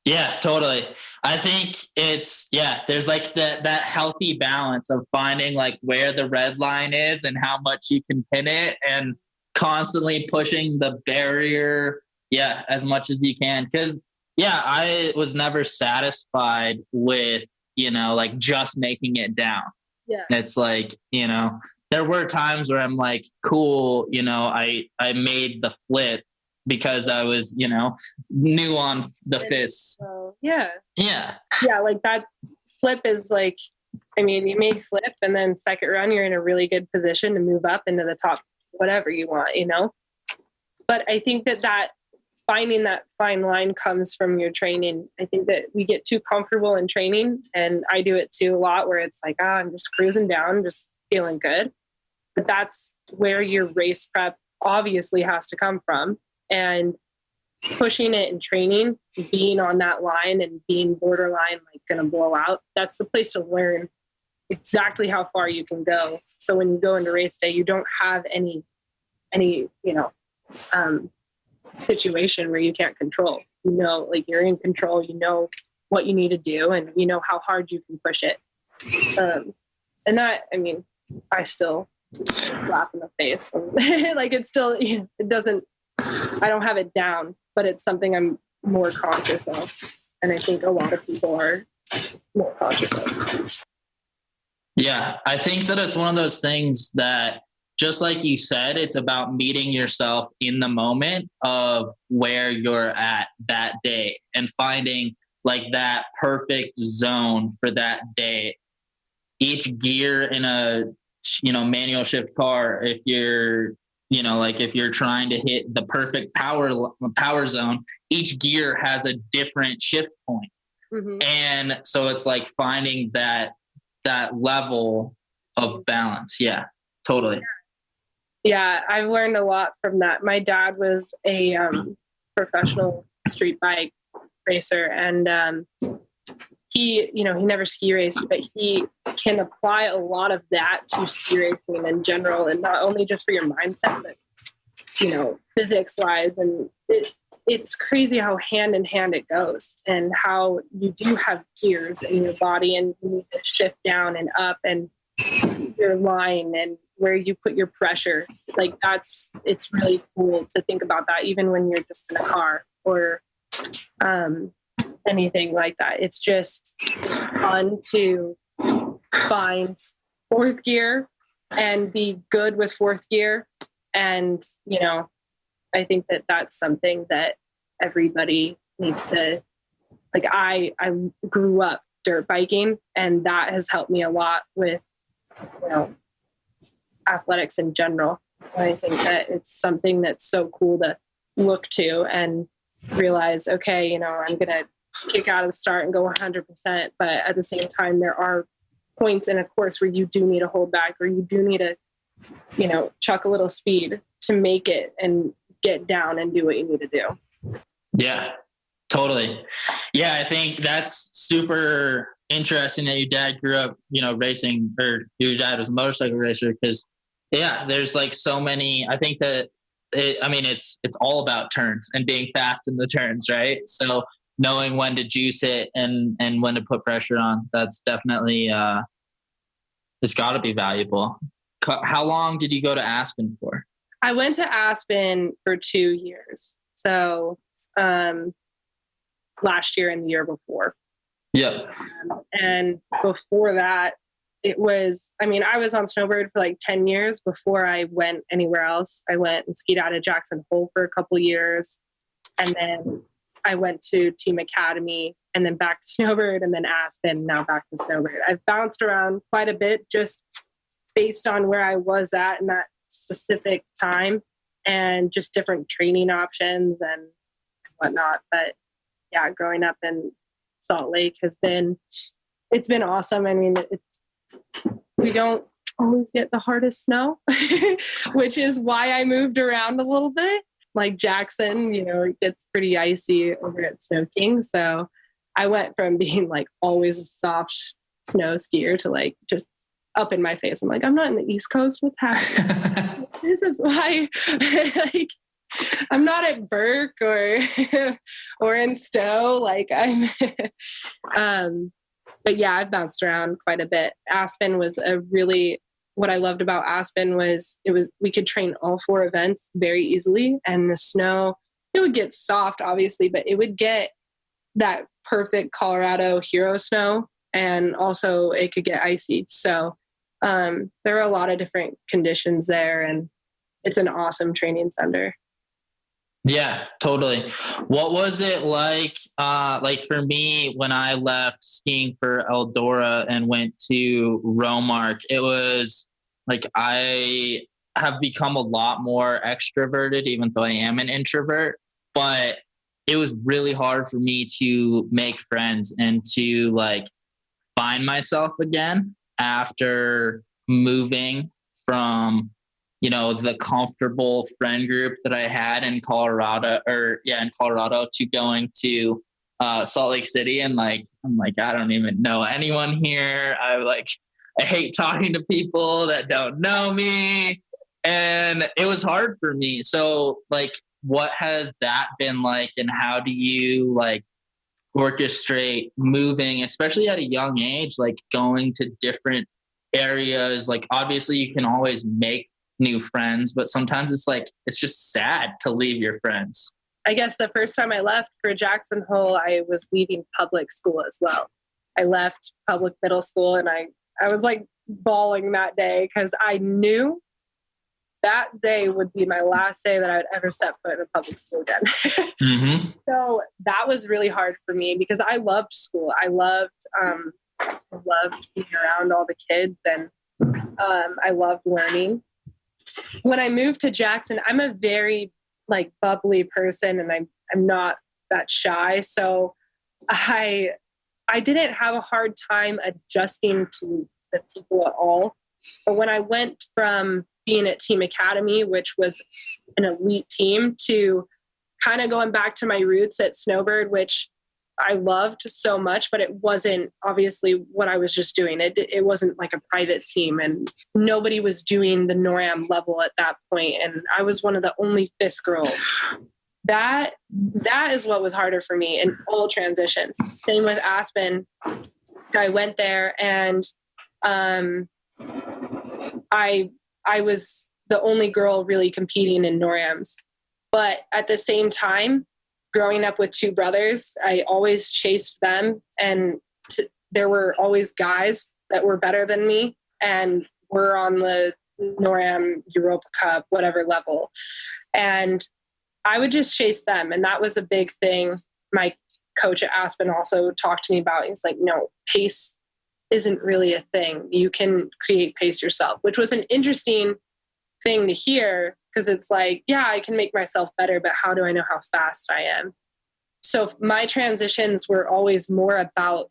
Yeah, totally. I think there's like that healthy balance of finding like where the red line is and how much you can pin it, and constantly pushing the barrier, as much as you can. Because I was never satisfied with, like just making it down. Yeah. It's like, there were times where I'm like, cool, I made the flip because I was, new on the fists. So, yeah. Yeah. Yeah, like that flip is like, I mean, you made flip and then second run, you're in a really good position to move up into the top, whatever you want. But I think that finding that fine line comes from your training. I think that we get too comfortable in training, and I do it too a lot, where it's like, I'm just cruising down, just feeling good. But that's where your race prep obviously has to come from. And pushing it in training, being on that line and being borderline, like going to blow out, that's the place to learn exactly how far you can go. So when you go into race day, you don't have any situation where you can't control. Like you're in control, what you need to do, and how hard you can push it. And that, I mean, I still slap in the face. Like it's still, it doesn't, I don't have it down, but it's something I'm more conscious of. And I think a lot of people are more conscious of. Yeah, I think that it's one of those things that, just like you said, it's about meeting yourself in the moment of where you're at that day and finding like that perfect zone for that day. Each gear in a, manual shift car, if you're, if you're trying to hit the perfect power zone, each gear has a different shift point. Mm-hmm. And so it's like finding that level of balance. Yeah, totally. Yeah, I've learned a lot from that. My dad was a professional street bike racer, and he never ski raced, but he can apply a lot of that to ski racing in general, and not only just for your mindset, but physics wise. And it's crazy how hand in hand it goes, and how you do have gears in your body, and you need to shift down and up, and your line and where you put your pressure. Like it's really cool to think about that, even when you're just in a car or anything like that. It's just fun to find fourth gear and be good with fourth gear. And, I think that that's something that everybody needs to, like, I grew up dirt biking, and that has helped me a lot with, athletics in general. And I think that it's something that's so cool to look to and realize, okay, I'm going to kick out of the start and go 100%. But at the same time, there are points in a course where you do need to hold back, or you do need to, chuck a little speed to make it and get down and do what you need to do. Yeah, totally. Yeah, I think that's super interesting that your dad grew up, racing, or your dad was a motorcycle racer, because there's like so many. I think that it's all about turns and being fast in the turns, right? So knowing when to juice it and when to put pressure on, that's definitely it's got to be valuable. How long did you go to Aspen for? I went to Aspen for 2 years. So last year and the year before. Yeah. And before that, I was on snowbird for like 10 years before I went anywhere else. I went and skied out of Jackson Hole for a couple years. And then I went to Team Academy, and then back to snowbird, and then Aspen, now back to snowbird. I've bounced around quite a bit just based on where I was at in that specific time, and just different training options and whatnot. But yeah, growing up in Salt Lake it's been awesome. I mean, we don't always get the hardest snow, which is why I moved around a little bit. Like Jackson, it gets pretty icy over at Snow King. So I went from being like always a soft snow skier to like just up in my face. I'm like, I'm not in the East Coast. What's happening? This is why like I'm not at Burke or in Stowe. Like I'm but yeah, I've bounced around quite a bit. Aspen was what I loved about Aspen was we could train all 4 events very easily, and the snow, it would get soft obviously, but it would get that perfect Colorado hero snow, and also it could get icy. So There are a lot of different conditions there, and it's an awesome training center. Yeah, totally. What was it like for me when I left skiing for Eldora and went to Romark? It was like I have become a lot more extroverted, even though I am an introvert. But it was really hard for me to make friends and to like find myself again after moving from the comfortable friend group that I had in Colorado to going to Salt Lake City. And I'm like, I don't even know anyone here. I hate talking to people that don't know me. And it was hard for me. So what has that been like, and how do you orchestrate moving, especially at a young age, going to different areas? Obviously you can always make new friends, but sometimes it's just sad to leave your friends. I guess the first time I left for Jackson Hole, I was leaving public school as well. I left public middle school, and I was bawling that day because I knew that day would be my last day that I would ever step foot in a public school again. Mm-hmm. So that was really hard for me because I loved school. I loved being around all the kids, and I loved learning. When I moved to Jackson, I'm a very bubbly person, and I'm not that shy. So I didn't have a hard time adjusting to the people at all. But when I went from being at Team Academy, which was an elite team, to kind of going back to my roots at Snowbird, which I loved so much, but it wasn't obviously what I was just doing. It wasn't like a private team, and nobody was doing the NORAM level at that point. And I was one of the only FIS girls. That is what was harder for me in all transitions. Same with Aspen. I went there, and I was the only girl really competing in NORAMs. But at the same time, growing up with two brothers, I always chased them, and there were always guys that were better than me and were on the NORAM, Europa Cup, whatever level. And I would just chase them. And that was a big thing. My coach at Aspen also talked to me about. He's like, no, pace isn't really a thing. You can create pace yourself, which was an interesting thing to hear, because it's yeah, I can make myself better, but how do I know how fast I am? So my transitions were always more about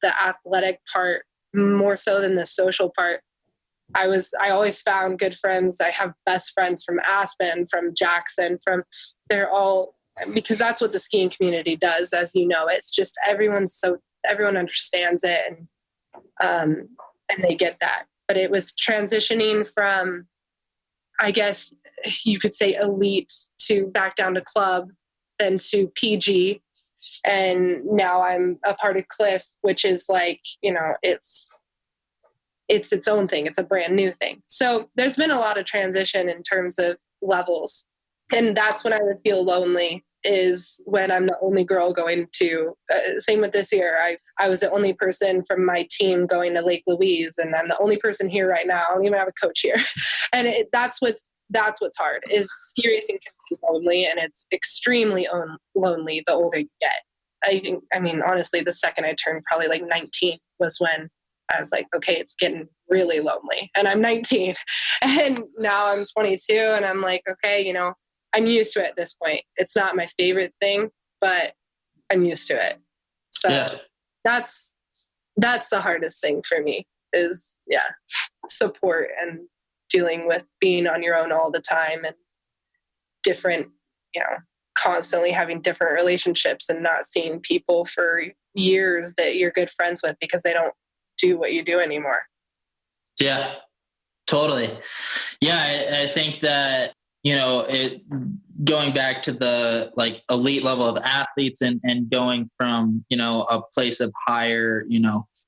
the athletic part, more so than the social part. I always found good friends. I have best friends from Aspen, from Jackson, because that's what the skiing community does, as you know. It's just everyone understands it, and they get that. But it was transitioning from, I guess you could say, elite to back down to club, then to PG. And now I'm a part of Cliff, which is it's its own thing. It's a brand new thing. So there's been a lot of transition in terms of levels. And that's when I would feel lonely, is when I'm the only girl going to, same with this year. I was the only person from my team going to Lake Louise, and I'm the only person here right now. I don't even have a coach here. And that's what's hard, is ski racing can be lonely, and it's extremely lonely the older you get. I mean, honestly, the second I turned probably 19 was when I was like, okay, it's getting really lonely. And I'm 19, and now I'm 22, and I'm like, okay, I'm used to it at this point. It's not my favorite thing, but I'm used to it. So yeah. That's the hardest thing for me, is support and dealing with being on your own all the time, and different, constantly having different relationships, and not seeing people for years that you're good friends with because they don't do what you do anymore. Yeah, totally. Yeah. I think that, going back to the elite level of athletes, and going from, a place of higher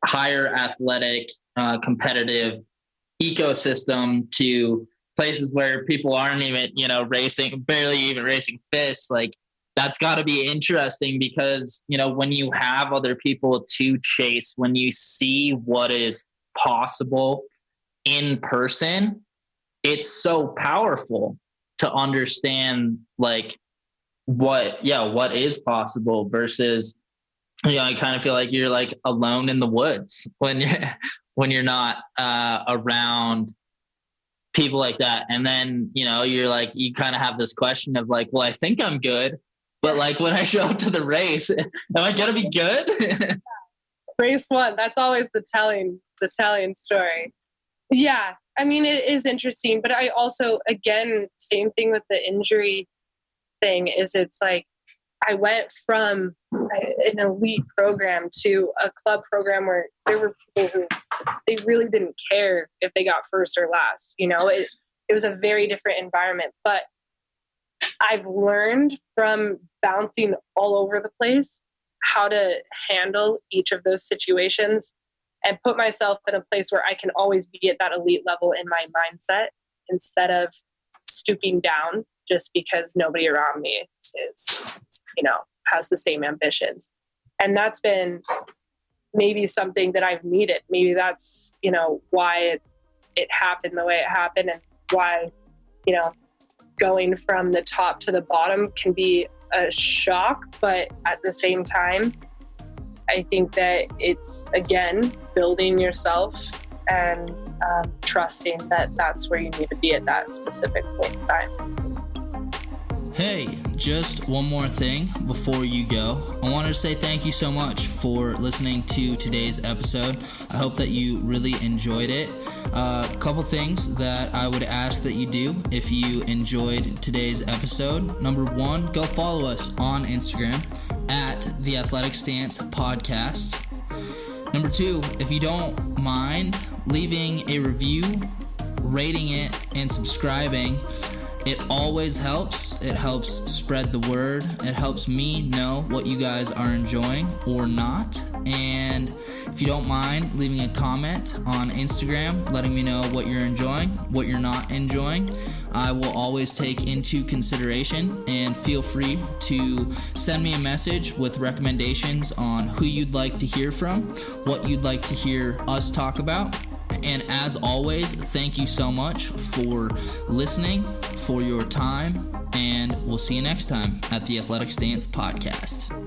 athletic, competitive ecosystem to places where people aren't even, barely even racing FIS, that's got to be interesting, because, when you have other people to chase, when you see what is possible in person, it's so powerful to understand like what is possible versus, I kind of feel like you're like alone in the woods when you're not around people like that. And then, you're like, you kind of have this question of like, well, I think I'm good, but like when I show up to the race, am I going to be good? Race one, that's always the telling story. Yeah. I mean, it is interesting, but I also, again, same thing with the injury thing is it's like, I went from an elite program to a club program where there were people who they really didn't care if they got first or last. It was a very different environment, but I've learned from bouncing all over the place how to handle each of those situations and put myself in a place where I can always be at that elite level in my mindset instead of stooping down just because nobody around me is, has the same ambitions. And that's been maybe something that I've needed. Maybe that's, why it happened the way it happened and why, going from the top to the bottom can be a shock. But at the same time, I think that it's, again, building yourself and trusting that that's where you need to be at that specific point in time. Hey, just one more thing before you go. I wanted to say thank you so much for listening to today's episode. I hope that you really enjoyed it. A couple things that I would ask that you do if you enjoyed today's episode. Number one, go follow us on Instagram at the Athletic Stance Podcast. Number two, if you don't mind leaving a review, rating it, and subscribing, it always helps. It helps spread the word. It helps me know what you guys are enjoying or not. And if you don't mind leaving a comment on Instagram, letting me know what you're enjoying, what you're not enjoying, I will always take into consideration. And feel free to send me a message with recommendations on who you'd like to hear from, what you'd like to hear us talk about. And as always, thank you so much for listening, for your time, and we'll see you next time at the Athletic Stance Podcast.